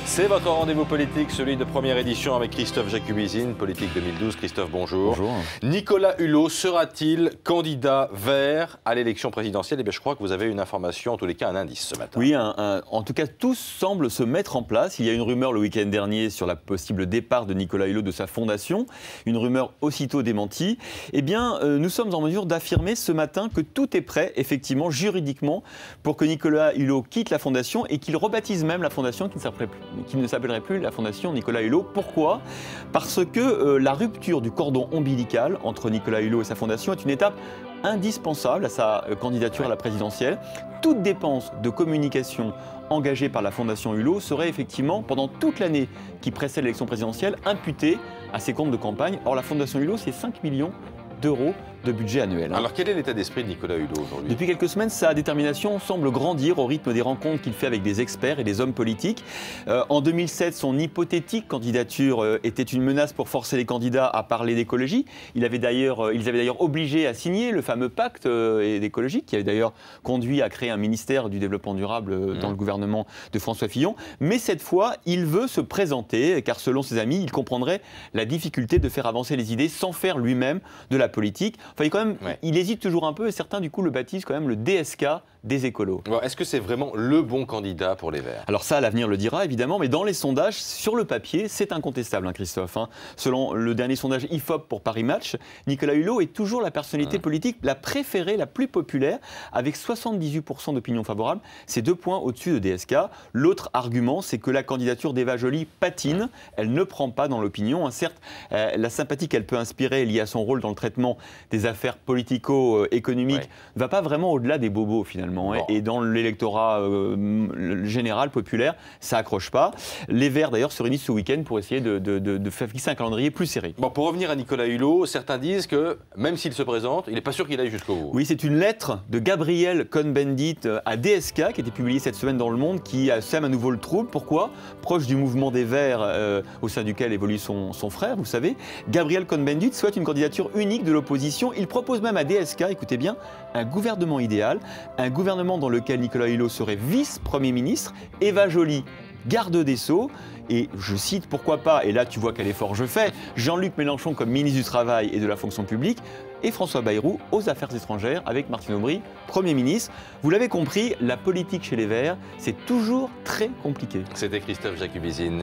C'est votre rendez-vous politique, celui de première édition avec Christophe Jacubizine, Politique 2012. Christophe, bonjour. Bonjour. Nicolas Hulot sera-t-il candidat vert à l'élection présidentielle? Eh bien, je crois que vous avez une information, en tous les cas un indice ce matin. Oui, en tout cas, tout semble se mettre en place. Il y a une rumeur le week-end dernier sur le possible départ de Nicolas Hulot de sa fondation. Une rumeur aussitôt démentie. Eh bien, nous sommes en mesure d'affirmer ce matin que tout est prêt, effectivement, juridiquement, pour que Nicolas Hulot quitte la fondation et qu'il rebaptise même la fondation qui ne s'appellerait plus la fondation Nicolas Hulot. Pourquoi? Parce que la rupture du cordon ombilical entre Nicolas Hulot et sa fondation est une étape indispensable à sa candidature à la présidentielle. Toute dépense de communication engagée par la fondation Hulot serait effectivement, pendant toute l'année qui précède l'élection présidentielle, imputée à ses comptes de campagne. Or, la fondation Hulot, c'est 5 millions d'euros de budget annuel. Alors, quel est l'état d'esprit de Nicolas Hulot aujourd'hui? Depuis quelques semaines, sa détermination semble grandir au rythme des rencontres qu'il fait avec des experts et des hommes politiques. En 2007, son hypothétique candidature était une menace pour forcer les candidats à parler d'écologie. Ils avaient d'ailleurs obligé à signer le fameux pacte d'écologie, qui avait d'ailleurs conduit à créer un ministère du développement durable dans le gouvernement de François Fillon. Mais cette fois, il veut se présenter, car selon ses amis, il comprendrait la difficulté de faire avancer les idées sans faire lui-même de la politique. Enfin, il hésite toujours un peu et certains, du coup, le baptisent quand même le DSK des écolos. Bon, est-ce que c'est vraiment le bon candidat pour les Verts? Alors ça, l'avenir le dira, évidemment, mais dans les sondages, sur le papier, c'est incontestable, hein, Christophe. Selon le dernier sondage IFOP pour Paris Match, Nicolas Hulot est toujours la personnalité politique la préférée, la plus populaire, avec 78% d'opinion favorable. C'est 2 points au-dessus de DSK. L'autre argument, c'est que la candidature d'Eva Joly patine. Elle ne prend pas dans l'opinion. Certes, la sympathie qu'elle peut inspirer liée à son rôle dans le traitement des affaires politico-économiques ne va pas vraiment au-delà des bobos, finalement. Bon. Et dans l'électorat général, populaire, ça accroche pas. Les Verts, d'ailleurs, se réunissent ce week-end pour essayer de faire fixer un calendrier plus serré. Bon, pour revenir à Nicolas Hulot, certains disent que même s'il se présente, il n'est pas sûr qu'il aille jusqu'au bout. Oui, c'est une lettre de Gabriel Cohn-Bendit à DSK qui a été publiée cette semaine dans Le Monde, qui sème à nouveau le trouble. Pourquoi? Proche du mouvement des Verts au sein duquel évolue son frère, vous savez, Gabriel Cohn-Bendit souhaite une candidature unique de l'opposition. Il propose même à DSK, écoutez bien, un gouvernement idéal, un gouvernement dans lequel Nicolas Hulot serait vice-premier ministre, Eva Joly garde des Sceaux, et je cite, pourquoi pas, et là tu vois quel effort je fais, Jean-Luc Mélenchon comme ministre du Travail et de la fonction publique, et François Bayrou aux Affaires étrangères avec Martine Aubry, Premier ministre. Vous l'avez compris, la politique chez les Verts, c'est toujours très compliqué. C'était Christophe Jacubizine.